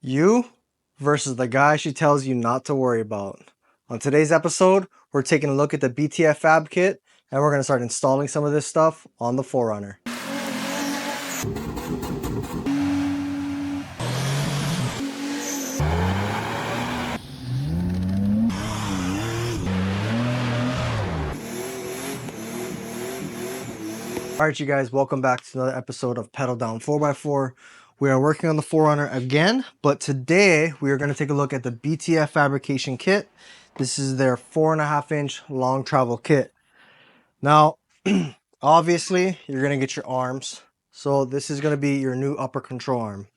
You versus the guy she tells you not to worry about. On today's episode, we're taking a look at the BTF Fab kit and we're going to start installing some of this stuff on the 4runner. Alright you guys, welcome back to another episode of Pedal Down 4x4. We are working on the 4runner again, but today we are going to take a look at the BTF fabrication kit. This is their 4.5-inch long travel kit. Now, obviously, you're going to get your arms. So this is going to be your new upper control arm.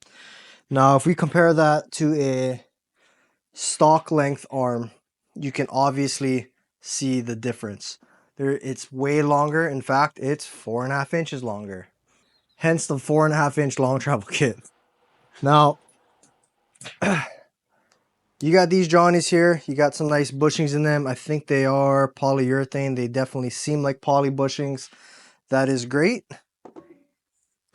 Now, if we compare that to a stock length arm, you can obviously see the difference. It's way longer. In fact, it's 4.5 inches longer. Hence the 4.5-inch long travel kit. Now, you got these Johnnies here. You got some nice bushings in them. I think they are polyurethane. They definitely seem like poly bushings. That is great.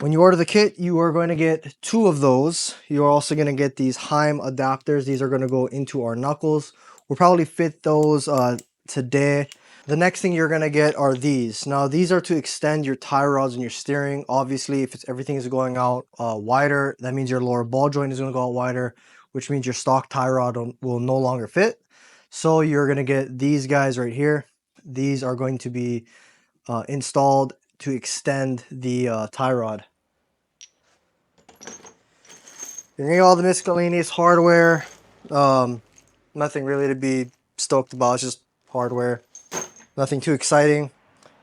When you order the kit, you are going to get 2 of those. You're also going to get these Heim adapters. These are going to go into our knuckles. We'll probably fit those today. The next thing you're going to get are these. Now, these are to extend your tie rods and your steering. Obviously, if everything is going out wider, that means your lower ball joint is going to go out wider, which means your stock tie rod will no longer fit. So you're going to get these guys right here. These are going to be installed to extend the tie rod. You're going to get all the miscellaneous hardware. Nothing really to be stoked about. It's just hardware. Nothing too exciting.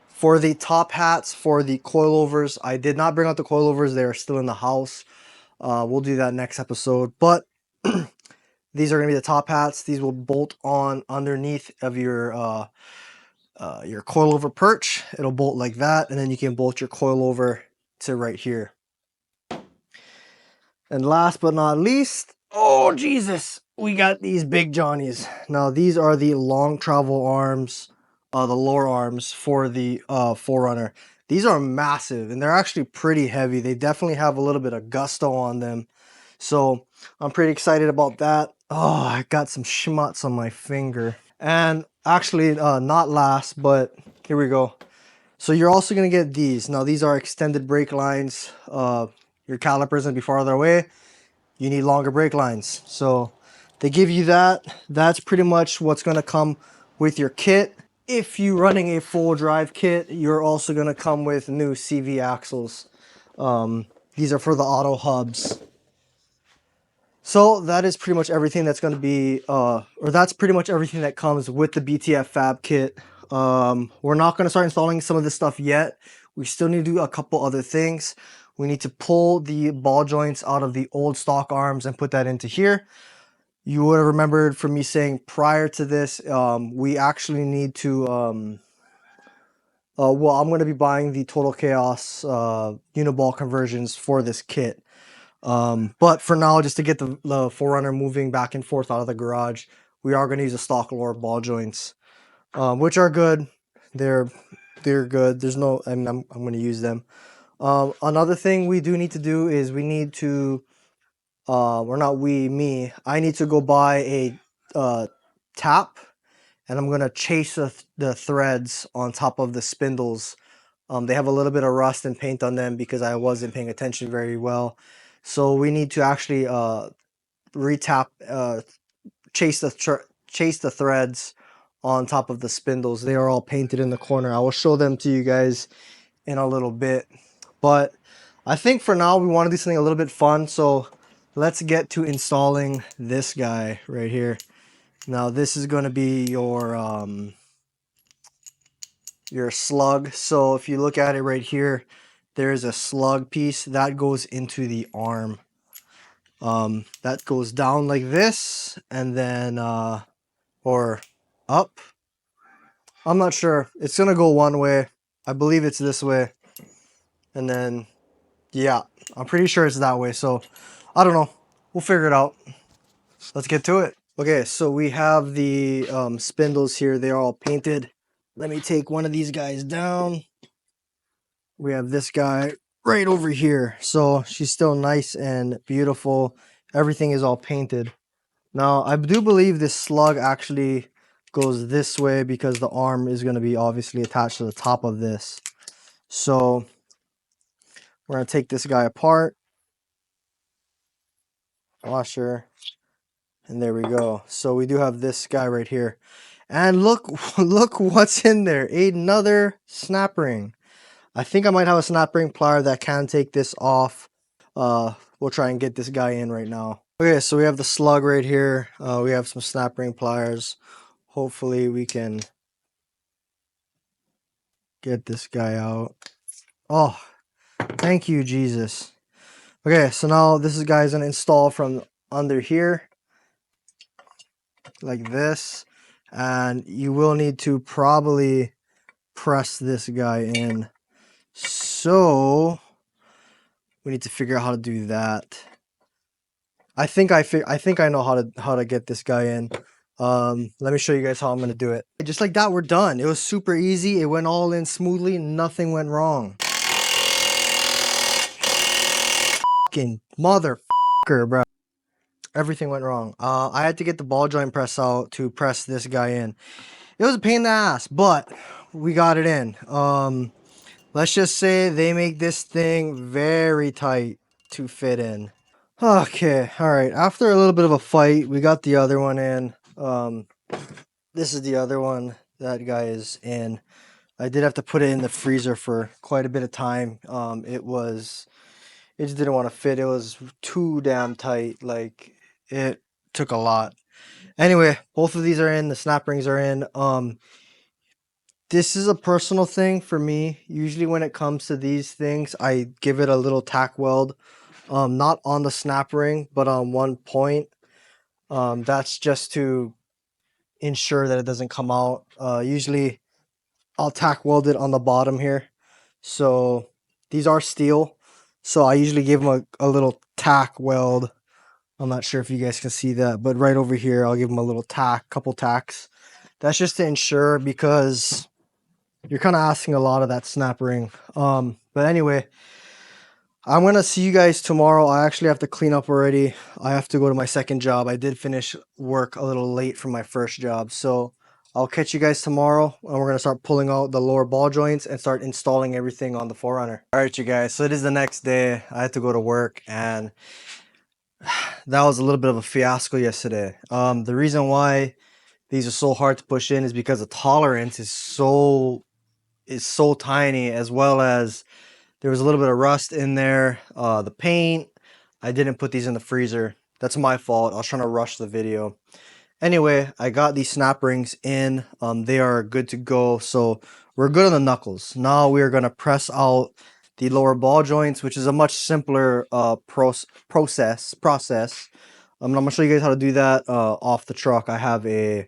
For the top hats, for the coilovers, I did not bring out the coilovers. They are still in the house. We'll do that next episode. But these are going to be the top hats. These will bolt on underneath of your coilover perch. It'll bolt like that, and then you can bolt your coilover to right here. And last but not least, oh Jesus, we got these big Johnnies. Now these are the long travel arms, the lower arms for the 4runner. These are massive and they're actually pretty heavy. They definitely have a little bit of gusto on them. So I'm pretty excited about that. Oh, I got some schmutz on my finger. And actually, not last, but here we go. So you're also going to get these. Now these are extended brake lines. Your calipers going to be farther away. You need longer brake lines. So they give you that. That's pretty much what's going to come with your kit. If you're running a full drive kit, you're also going to come with new CV axles. These are for the auto hubs. So that is pretty much everything that's going to be, or that's pretty much everything that comes with the BTF Fab kit. We're not going to start installing some of this stuff yet. We still need to do a couple other things. We need to pull the ball joints out of the old stock arms and put that into here. You would have remembered from me saying prior to this, we actually need to, well, I'm going to be buying the Total Chaos uniball conversions for this kit. But for now, just to get the 4runner moving back and forth out of the garage, we are going to use the stock lower ball joints, which are good. They're good. There's no, I'm going to use them. Another thing we do need to do is we need to, or not we, me, I need to go buy a tap, and I'm going to chase the threads on top of the spindles. They have a little bit of rust and paint on them because I wasn't paying attention very well. So we need to actually retap, chase the threads on top of the spindles. They are all painted in the corner. I will show them to you guys in a little bit. But I think for now we want to do something a little bit fun. So let's get to installing this guy right here. Now this is going to be your slug. So if you look at it right here, there's a slug piece that goes into the arm. That goes down like this, and then or up. I'm not sure. It's gonna go one way. I believe it's this way, and then yeah, I'm pretty sure it's that way. So I don't know. We'll figure it out. Let's get to it. Okay, so we have the spindles here. They're all painted. Let me take one of these guys down. We have this guy right over here. So she's still nice and beautiful. everything is all painted. Now, I do believe this slug actually goes this way because the arm is going to be obviously attached to the top of this. So we're going to take this guy apart. Washer. And there we go. So we do have this guy right here. And look, look what's in there. Another snap ring. I think I might have a snap ring plier that can take this off. We'll try and get this guy in right now. Okay, so we have the slug right here. We have some snap ring pliers. Hopefully we can get this guy out. Oh, thank you, Jesus. Okay, so now this guy's gonna install from under here, like this. And you will need to probably press this guy in. So we need to figure out how to do that. I think I know how to get this guy in. Let me show you guys how I'm gonna do it. Just like that, we're done. It was super easy. It went all in smoothly. Nothing went wrong. Fucking motherfucker, bro. Everything went wrong. I had to get the ball joint press out to press this guy in. It was a pain in the ass, but we got it in. Let's just say they make this thing very tight to fit in. Okay, alright. After a little bit of a fight, we got the other one in. This is the other one. That guy is in. I did have to put it in the freezer for quite a bit of time. It just didn't want to fit. It was too damn tight. Like, it took a lot. Anyway, both of these are in. The snap rings are in. This is a personal thing for me. Usually when it comes to these things, I give it a little tack weld. Not on the snap ring, but on one point. That's just to ensure that it doesn't come out. Usually I'll tack weld it on the bottom here. So these are steel. So I usually give them a little tack weld. I'm not sure if you guys can see that, but right over here, I'll give them a little tack, couple tacks. That's just to ensure, because you're kind of asking a lot of that snap ring. But anyway, I'm going to see you guys tomorrow. I actually have to clean up already. I have to go to my second job. I did finish work a little late from my first job. So I'll catch you guys tomorrow. And we're going to start pulling out the lower ball joints and start installing everything on the 4runner. All right, you guys. So it is the next day. I had to go to work, and that was a little bit of a fiasco yesterday. The reason why these are so hard to push in is because the tolerance is so tiny, as well as there was a little bit of rust in there. The paint, I didn't put these in the freezer. That's my fault. I was trying to rush the video. Anyway, I got these snap rings in. They are good to go. So we're good on the knuckles. Now we are going to press out the lower ball joints, which is a much simpler process. I'm going to show you guys how to do that off the truck. I have a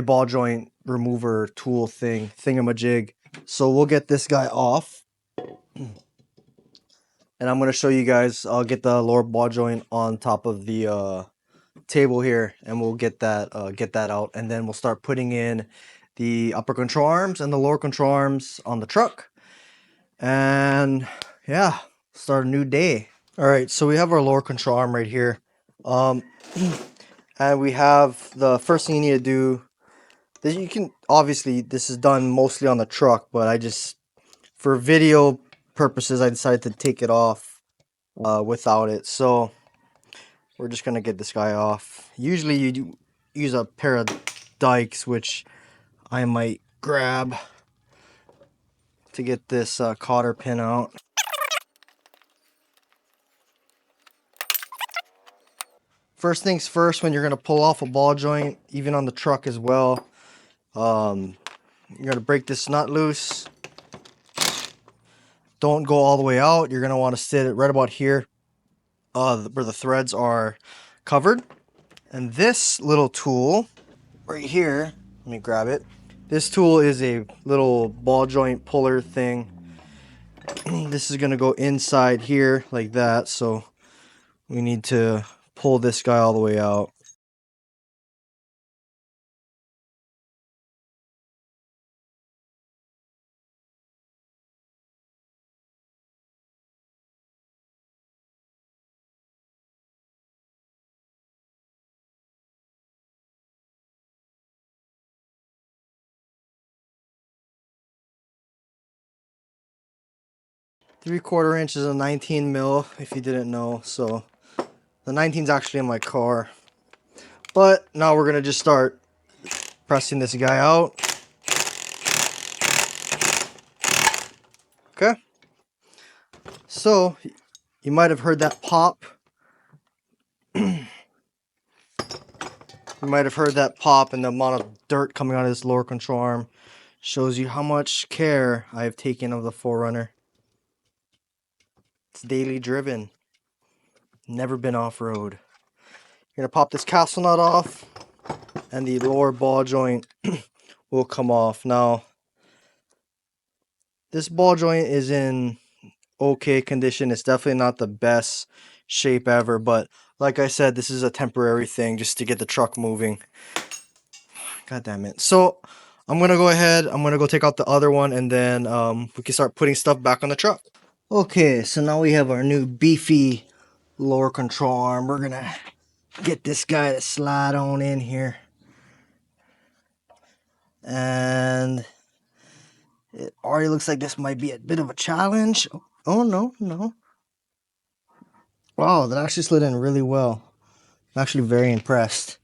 ball joint remover tool thingamajig. So we'll get this guy off, and I'm going to show you guys. I'll get the lower ball joint on top of the table here, and we'll get that out, and then we'll start putting in the upper control arms and the lower control arms on the truck. And yeah, start a new day. All right, so we have our lower control arm right here, and we have the first thing you need to do. You can obviously, this is done mostly on the truck, but I just, for video purposes, I decided to take it off without it. So we're just gonna get this guy off. Usually you do use a pair of dikes, which I might grab to get this cotter pin out. First things first, when you're gonna pull off a ball joint, even on the truck as well, you're gonna break this nut loose. Don't go all the way out. You're gonna want to sit it right about here, where the threads are covered. And this little tool right here, let me grab it. This tool is a little ball joint puller thing. This is gonna go inside here like that, so we need to pull this guy all the way out. 3/4 inch is a 19 mil, if you didn't know. So the 19 is actually in my car. But now we're gonna just start pressing this guy out. Okay. So you might have heard that pop. You might have heard that pop, and the amount of dirt coming out of this lower control arm shows you how much care I have taken of the 4runner. It's daily driven. Never been off-road. You're gonna pop this castle nut off, and the lower ball joint will come off. Now, this ball joint is in okay condition. It's definitely not the best shape ever, but like I said, this is a temporary thing just to get the truck moving. God damn it. So I'm gonna go ahead, I'm gonna go take out the other one, and then we can start putting stuff back on the truck. Okay, so now we have our new beefy lower control arm. We're gonna get this guy to slide on in here. And it already looks like this might be a bit of a challenge. Oh, no, no. Wow, that actually slid in really well. I'm actually very impressed.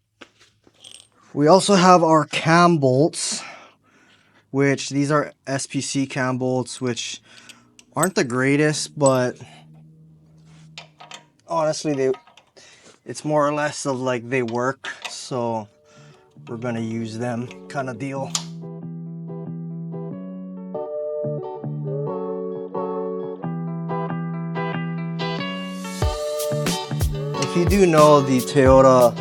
We also have our cam bolts, which these are SPC cam bolts, which aren't the greatest, but honestly, it's more or less of like they work, so we're gonna use them kind of deal. If you do know, the Toyota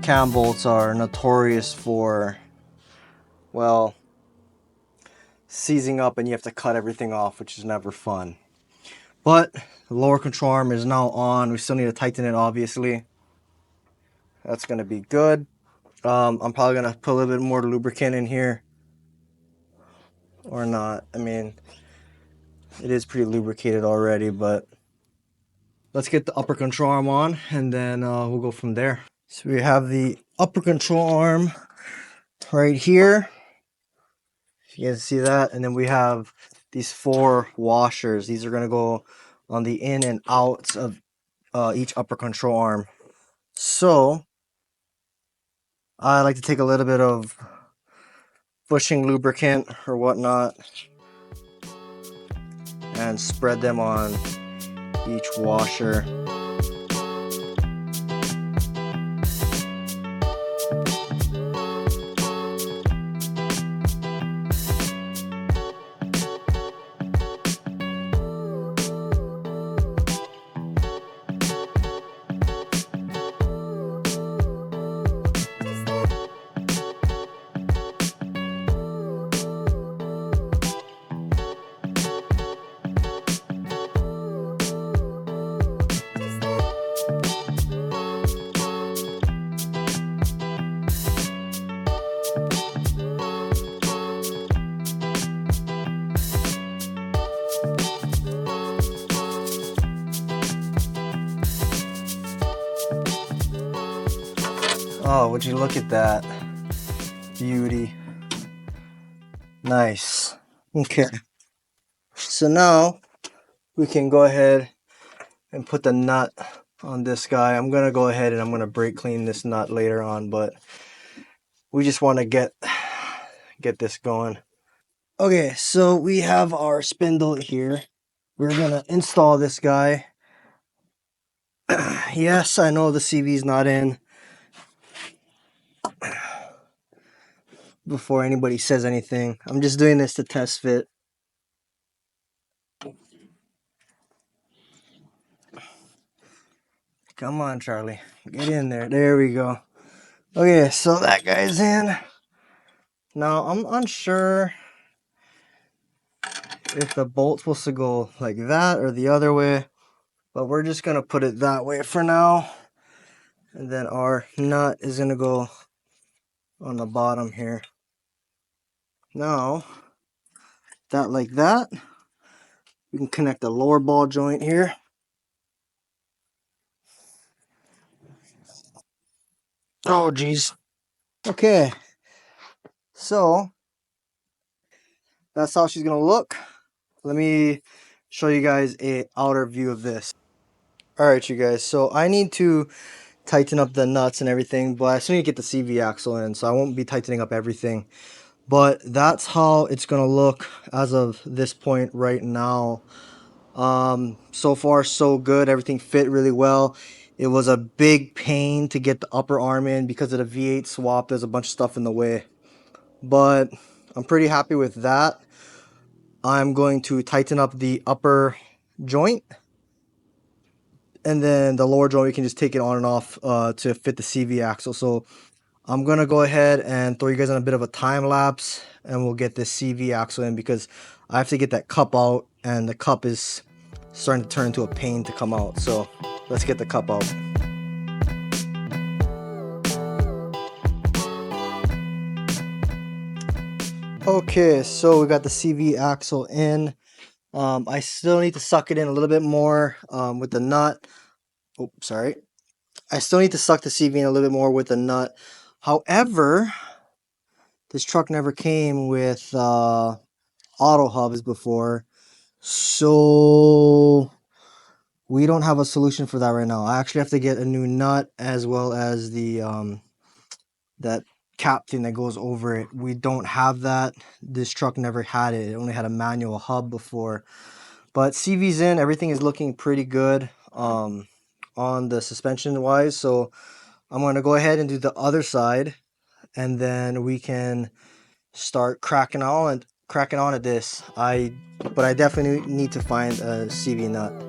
cam bolts are notorious for, well, seizing up and you have to cut everything off, which is never fun. But the lower control arm is now on. We still need to tighten it, obviously. That's going to be good. I'm probably going to put a little bit more lubricant in here. Or not. I mean, it is pretty lubricated already, but let's get the upper control arm on, and then we'll go from there. So we have the upper control arm right here. You guys see that? And then we have these 4 washers. These are going to go on the in and outs of each upper control arm. So I like to take a little bit of bushing lubricant or whatnot and spread them on each washer. Oh, would you look at that beauty? Nice. Okay. So now we can go ahead and put the nut on this guy. I'm going to go ahead and I'm going to brake clean this nut later on, but we just want to get this going. Okay, so we have our spindle here. We're going to install this guy. Yes, I know the CV's not in. Before anybody says anything, I'm just doing this to test fit. Come on, Charlie. Get in there. There we go. Okay, so that guy's in. Now, I'm unsure if the bolt's supposed to go like that or the other way, but we're just going to put it that way for now. And then our nut is going to go on the bottom here. Now, that like that. We can connect the lower ball joint here. Oh, geez. Okay. So, that's how she's going to look. Let me show you guys a outer view of this. Alright, you guys, so I need to tighten up the nuts and everything, but I still need to get the CV axle in, so I won't be tightening up everything. But that's how it's gonna look as of this point right now. So far so good. Everything fit really well. It was a big pain to get the upper arm in because of the V8 swap. There's a bunch of stuff in the way, but I'm pretty happy with that. I'm going to tighten up the upper joint, and then the lower joint we can just take it on and off to fit the CV axle. So I'm gonna go ahead and throw you guys on a bit of a time lapse, and we'll get this CV axle in because I have to get that cup out, and the cup is starting to turn into a pain to come out. So let's get the cup out. Okay, so we got the CV axle in. I still need to suck it in a little bit more with the nut. Oh, sorry. I still need to suck the CV in a little bit more with the nut. However, this truck never came with auto hubs before, so we don't have a solution for that right now. I actually have to get a new nut as well as the that cap thing that goes over it. We don't have that. This truck never had it. It only had a manual hub before. But CV's in. Everything is looking pretty good on the suspension wise. So I'm going to go ahead and do the other side, and then we can start cracking on at this. But I definitely need to find a CV nut.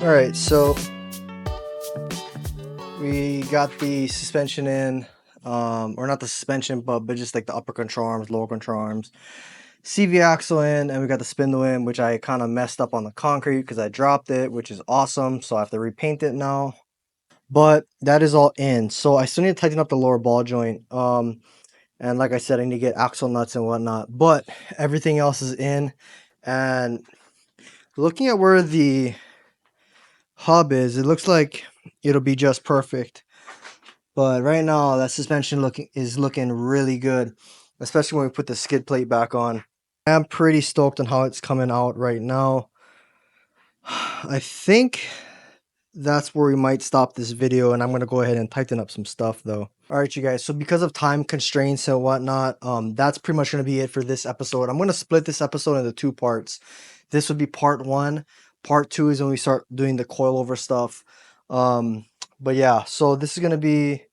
All right, so we got the suspension in, or not the suspension, but just like the upper control arms, lower control arms, CV axle in, and we got the spindle in, which I kind of messed up on the concrete because I dropped it, which is awesome. So I have to repaint it now. But that is all in. So I still need to tighten up the lower ball joint. And like I said, I need to get axle nuts and whatnot. But everything else is in. And looking at where the hub is, it looks like it'll be just perfect. But right now, that suspension is looking really good, especially when we put the skid plate back on. I'm pretty stoked on how it's coming out right now. I think that's where we might stop this video, and I'm going to go ahead and tighten up some stuff though. Alright, you guys, so because of time constraints and whatnot, that's pretty much going to be it for this episode. I'm going to split this episode into 2 parts. This would be part 1. Part 2 is when we start doing the coilover stuff. But yeah, so this is going to be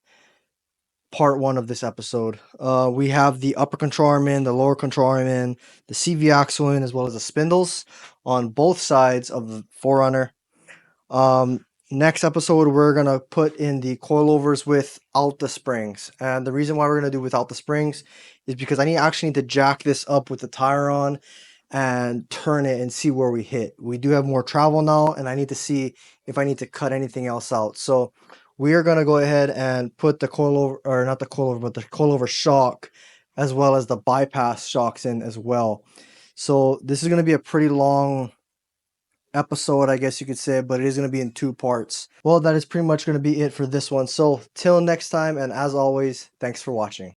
part 1 of this episode. We have the upper control arm in, the lower control arm in, the CV axle in, as well as the spindles on both sides of the 4runner. Next episode, we're going to put in the coilovers without the springs. And the reason why we're going to do without the springs is because I actually need to jack this up with the tire on and turn it and see where we hit. We do have more travel now, and I need to see if I need to cut anything else out. So we are going to go ahead and put the coilover, or not the coilover, but the coilover shock, as well as the bypass shocks in as well. So this is going to be a pretty long episode, I guess you could say, but it is going to be in 2 parts. Well, that is pretty much going to be it for this one. So till next time, and as always, thanks for watching.